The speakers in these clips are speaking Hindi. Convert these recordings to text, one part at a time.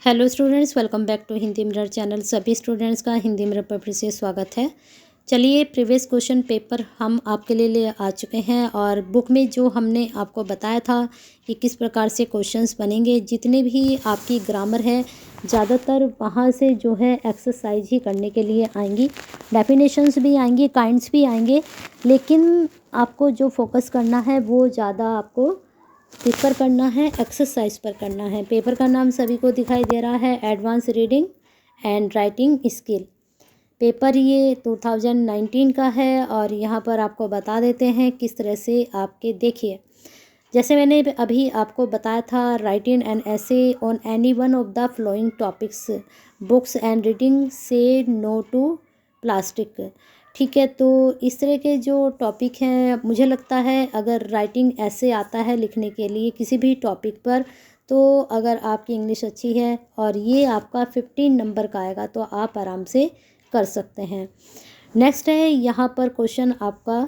Hello students, welcome back to Hindi mirror channel. सभी स्टूडेंट्स का हिंदी मिरर पर फिर से स्वागत है। चलिए, प्रीवियस क्वेश्चन पेपर हम आपके लिए ले आ चुके हैं और बुक में जो हमने आपको बताया था कि किस प्रकार से क्वेश्चंस बनेंगे, जितने भी आपकी ग्रामर है ज़्यादातर वहाँ से जो है एक्सरसाइज ही करने के लिए आएंगी। डेफिनेशंस भी आएंगी, काइंड्स भी आएंगे, लेकिन आपको जो फोकस करना है वो ज़्यादा आपको किस पर करना है, एक्सरसाइज पर करना है। पेपर का नाम सभी को दिखाई दे रहा है, advance reading and writing skill. Paper ये 2019 का है और यहाँ पर आपको बता देते हैं किस तरह से आपके देखिए, जैसे मैंने अभी आपको बताया था, right in an essay on any one of the flowing topics, books and reading, से नो टू प्लास्टिक। ठीक है, तो इस तरह के जो टॉपिक हैं, मुझे लगता है अगर राइटिंग ऐसे आता है लिखने के लिए किसी भी टॉपिक पर, तो अगर आपकी इंग्लिश अच्छी है और ये आपका 15 नंबर का आएगा तो आप आराम से कर सकते हैं। नेक्स्ट है यहाँ पर क्वेश्चन आपका,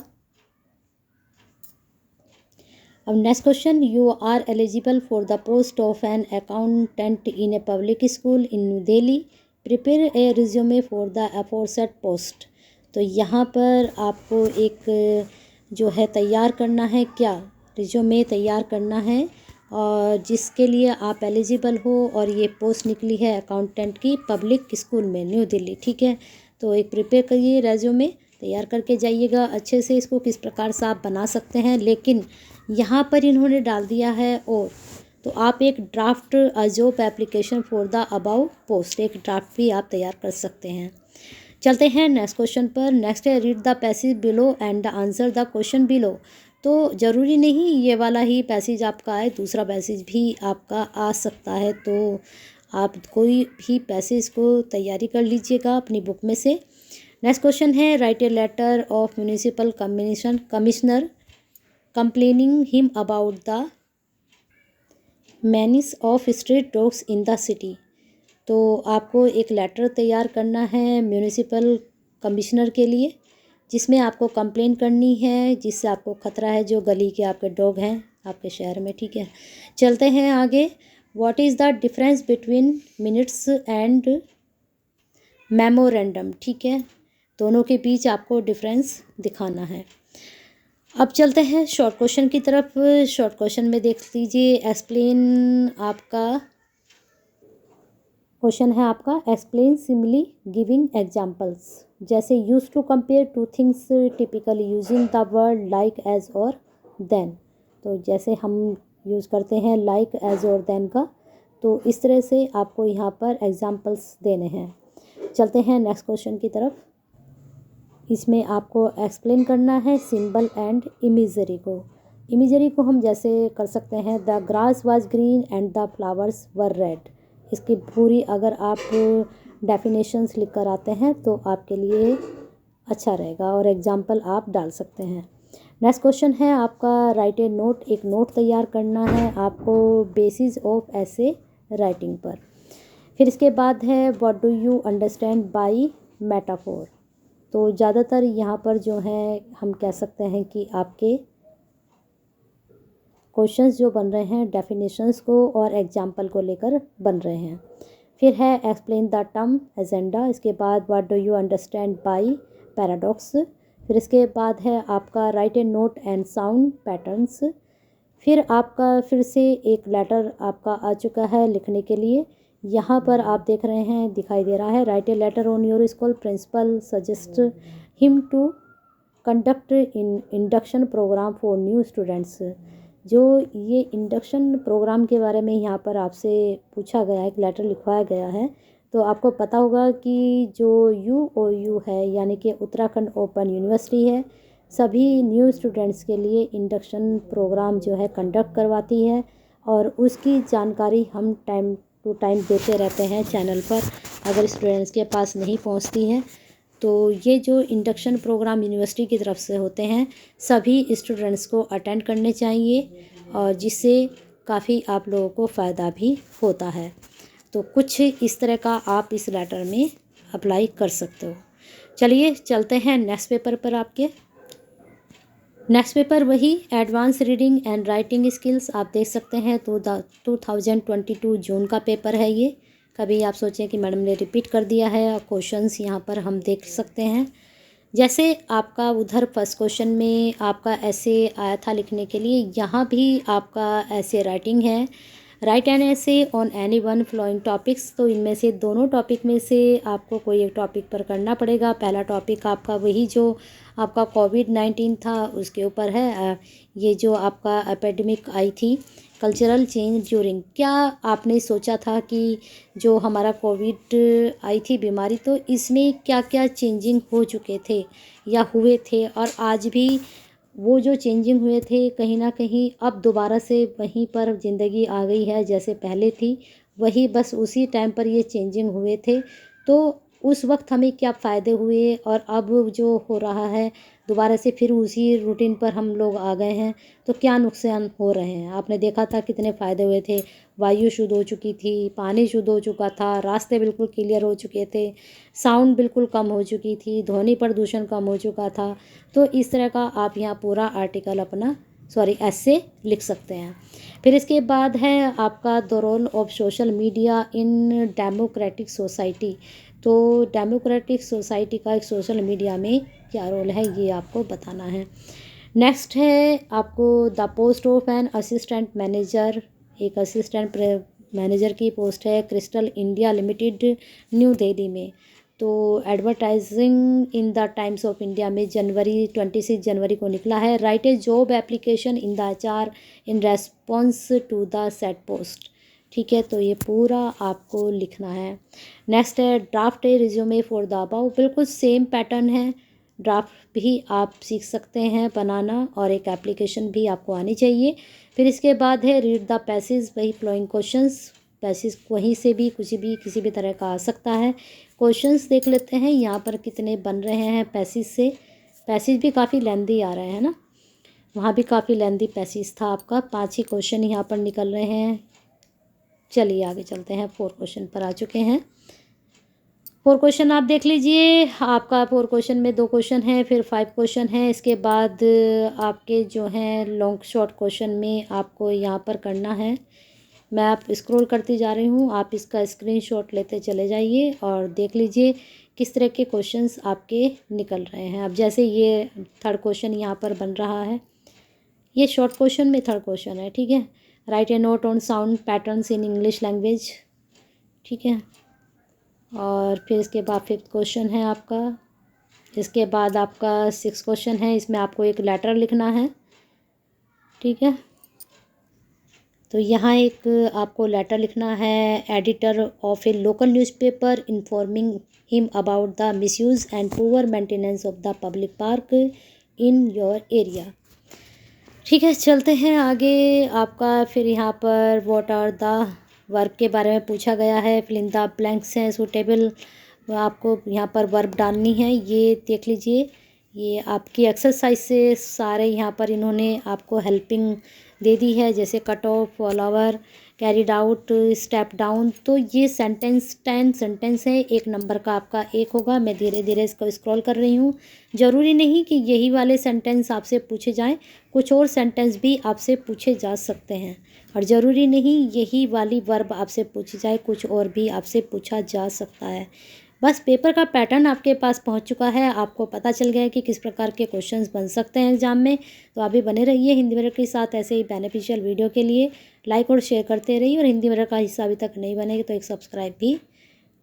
अब next question, you are eligible for the post of an accountant in a public school in New Delhi, prepare a resume for the aforesaid post. तो यहाँ पर आपको एक जो है तैयार करना है, क्या रिज्यूमे तैयार करना है और जिसके लिए आप एलिजिबल हो, और ये पोस्ट निकली है अकाउंटेंट की पब्लिक स्कूल में न्यू दिल्ली। ठीक है, तो एक प्रिपेयर करिए, रेज्यूमे तैयार करके जाइएगा अच्छे से। इसको किस प्रकार से आप बना सकते हैं, लेकिन यहाँ पर इन्होंने डाल दिया है और, तो आप एक draft job application for the above post, एक ड्राफ्ट भी आप तैयार कर सकते हैं। चलते हैं नेक्स्ट क्वेश्चन पर। नेक्स्ट है, read the passage below and answer the question below. तो ज़रूरी नहीं ये वाला ही पैसेज आपका आए, दूसरा पैसेज भी आपका आ सकता है, तो आप कोई भी पैसेज को तैयारी कर लीजिएगा अपनी बुक में से। नेक्स्ट क्वेश्चन है, write a letter of municipal commissioner complaining him about the menace of street dogs in the city. तो आपको एक लेटर तैयार करना है म्यूनिसिपल कमिश्नर के लिए, जिसमें आपको कंप्लेन करनी है, जिससे आपको ख़तरा है जो गली के आपके डॉग हैं आपके शहर में। ठीक है, चलते हैं आगे। What is the difference between minutes and memorandum. ठीक है, दोनों के बीच आपको डिफरेंस दिखाना है। अब चलते हैं शॉर्ट क्वेश्चन की तरफ। शॉर्ट क्वेश्चन में देख लीजिए, एक्सप्लेन आपका क्वेश्चन है आपका, एक्सप्लेन सिमिली गिविंग एग्जांपल्स। जैसे use to compare two things, typically using the word like, as और देन। तो जैसे हम यूज़ करते हैं लाइक, एज और देन का, तो इस तरह से आपको यहाँ पर एग्जांपल्स देने हैं। चलते हैं नेक्स्ट क्वेश्चन की तरफ। इसमें आपको एक्सप्लेन करना है सिंबल एंड इमेजरी को। इमेजरी को हम जैसे कर सकते हैं, the grass was green and the flowers were red. इसकी पूरी अगर आप डेफिनेशंस लिख कर आते हैं तो आपके लिए अच्छा रहेगा और एग्जाम्पल आप डाल सकते हैं। नेक्स्ट क्वेश्चन है आपका, राइट ए नोट। एक नोट तैयार करना है आपको बेसिस ऑफ ऐसे राइटिंग पर। फिर इसके बाद है, what do you understand by metaphor. तो ज़्यादातर यहाँ पर जो है हम कह सकते हैं कि आपके क्वेश्चंस जो बन रहे हैं डेफिनेशंस को और एग्जाम्पल को लेकर बन रहे हैं। फिर है, एक्सप्लेन द टर्म एजेंडा। इसके बाद, what do you understand by paradox. फिर इसके बाद है आपका, right A note and sound patterns. फिर आपका फिर से एक लेटर आपका आ चुका है लिखने के लिए। यहाँ पर आप देख रहे हैं, दिखाई दे रहा है, write a letter on your school principal suggest him to conduct in induction programme for new students. जो ये इंडक्शन प्रोग्राम के बारे में यहाँ पर आपसे पूछा गया है, एक लेटर लिखवाया गया है, तो आपको पता होगा कि जो UOU है, यानी कि उत्तराखंड ओपन यूनिवर्सिटी है, सभी न्यू स्टूडेंट्स के लिए इंडक्शन प्रोग्राम जो है कंडक्ट करवाती है, और उसकी जानकारी हम टाइम टू टाइम देते रहते हैं चैनल पर, अगर स्टूडेंट्स के पास नहीं पहुंचती हैं। तो ये जो इंडक्शन प्रोग्राम यूनिवर्सिटी की तरफ से होते हैं, सभी स्टूडेंट्स को अटेंड करने चाहिए, और जिससे काफ़ी आप लोगों को फ़ायदा भी होता है। तो कुछ इस तरह का आप इस लेटर में अप्लाई कर सकते हो। चलिए चलते हैं नेक्स्ट पेपर पर। आपके नेक्स्ट पेपर वही advance reading and writing skills, आप देख सकते हैं। तो 2022 जून का पेपर है ये, कभी आप सोचें कि मैडम ने रिपीट कर दिया है, और क्वेश्चंस यहाँ पर हम देख सकते हैं। जैसे आपका उधर फर्स्ट क्वेश्चन में आपका ऐसे आया था लिखने के लिए, यहाँ भी आपका ऐसे राइटिंग है। Write an essay on any one following topics. तो इनमें से दोनों टॉपिक में से आपको कोई एक टॉपिक पर करना पड़ेगा। पहला टॉपिक आपका वही जो आपका कोविड-19 था उसके ऊपर है। ये जो आपका एपिडेमिक आई थी, कल्चरल चेंज ड्यूरिंग। क्या आपने सोचा था कि जो हमारा कोविड आई थी बीमारी, तो इसमें क्या क्या चेंजिंग हो चुके थे या हुए थे, और आज भी वो जो चेंजिंग हुए थे कहीं ना कहीं अब दोबारा से वहीं पर ज़िंदगी आ गई है जैसे पहले थी, वही बस उसी टाइम पर ये चेंजिंग हुए थे। तो उस वक्त हमें क्या फ़ायदे हुए, और अब जो हो रहा है दोबारा से फिर उसी रूटीन पर हम लोग आ गए हैं, तो क्या नुकसान हो रहे हैं। आपने देखा था कितने फ़ायदे हुए थे, वायु शुद्ध हो चुकी थी, पानी शुद्ध हो चुका था, रास्ते बिल्कुल क्लियर हो चुके थे, साउंड बिल्कुल कम हो चुकी थी, ध्वनि प्रदूषण कम हो चुका था। तो इस तरह का आप यहाँ पूरा आर्टिकल अपना ऐसे लिख सकते हैं। फिर इसके बाद है आपका the role of social media in democratic society. तो डेमोक्रेटिक सोसाइटी का एक सोशल मीडिया में क्या रोल है, ये आपको बताना है। नेक्स्ट है आपको the post of an assistant manager. एक असिस्टेंट मैनेजर की पोस्ट है Crystal India Limited, New Delhi में। तो advertising in the Times of India में जनवरी 26 जनवरी को निकला है। Write a job application in the HR in response to the said post. ठीक है, तो ये पूरा आपको लिखना है। नेक्स्ट है draft A resume for the above. बिल्कुल सेम पैटर्न है, ड्राफ्ट भी आप सीख सकते हैं बनाना, और एक एप्लीकेशन भी आपको आनी चाहिए। फिर इसके बाद है रीड द पैसेज, वही फ्लोइंग क्वेश्चंस। पैसेज वहीं से भी किसी भी तरह का आ सकता है। क्वेश्चंस देख लेते हैं यहाँ पर कितने बन रहे हैं पैसेज से। पैसेज भी काफ़ी लेंदी आ रहे हैं ना, वहाँ भी काफ़ी लेंदी पैसेज था आपका। 5 ही क्वेश्चन यहाँ पर निकल रहे हैं। चलिए आगे चलते हैं, 4 क्वेश्चन पर आ चुके हैं। 4 क्वेश्चन आप देख लीजिए। आपका 4 क्वेश्चन में 2 क्वेश्चन हैं, फिर 5 क्वेश्चन हैं। इसके बाद आपके जो हैं लॉन्ग शॉर्ट क्वेश्चन में आपको यहाँ पर करना है। मैं आप स्क्रॉल करती जा रही हूँ, आप इसका स्क्रीनशॉट लेते चले जाइए और देख लीजिए किस तरह के क्वेश्चंस आपके निकल रहे हैं। अब जैसे ये 3rd क्वेश्चन यहाँ पर बन रहा है, ये शॉर्ट क्वेश्चन में 3rd क्वेश्चन है। ठीक है, write A note on sound patterns in English language. ठीक है, और फिर इसके बाद 5th क्वेश्चन है आपका। इसके बाद आपका 6th क्वेश्चन है, इसमें आपको एक लेटर लिखना है। ठीक है, तो यहाँ एक आपको लेटर लिखना है editor of A local newspaper informing him about the misuse and poor maintenance of the public park in your area. ठीक है, चलते हैं आगे। आपका फिर यहाँ पर व्हाट आर द वर्ब के बारे में पूछा गया है। फिल इन द ब्लैंक्स हैं सूटेबल, आपको यहाँ पर वर्ब डालनी है। ये देख लीजिए, ये आपकी एक्सरसाइज से सारे यहाँ पर इन्होंने आपको हेल्पिंग दे दी है, जैसे cut off, fall over, carried out, step down. तो ये सेंटेंस 10 सेंटेंस है, 1 नंबर का आपका 1 होगा। मैं धीरे धीरे इसको स्क्रॉल कर रही हूँ। ज़रूरी नहीं कि यही वाले सेंटेंस आपसे पूछे जाएं, कुछ और सेंटेंस भी आपसे पूछे जा सकते हैं, और ज़रूरी नहीं यही वाली वर्ब आपसे पूछी जाए, कुछ और भी आपसे पूछा जा सकता है। बस पेपर का पैटर्न आपके पास पहुंच चुका है, आपको पता चल गया है कि किस प्रकार के क्वेश्चंस बन सकते हैं एग्जाम में। तो आप भी बने रहिए हिंदी मिरर के साथ ऐसे ही बेनिफिशियल वीडियो के लिए। लाइक और शेयर करते रहिए, और हिंदी मिरर का हिस्सा अभी तक नहीं बनेगी तो एक सब्सक्राइब भी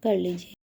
कर लीजिए।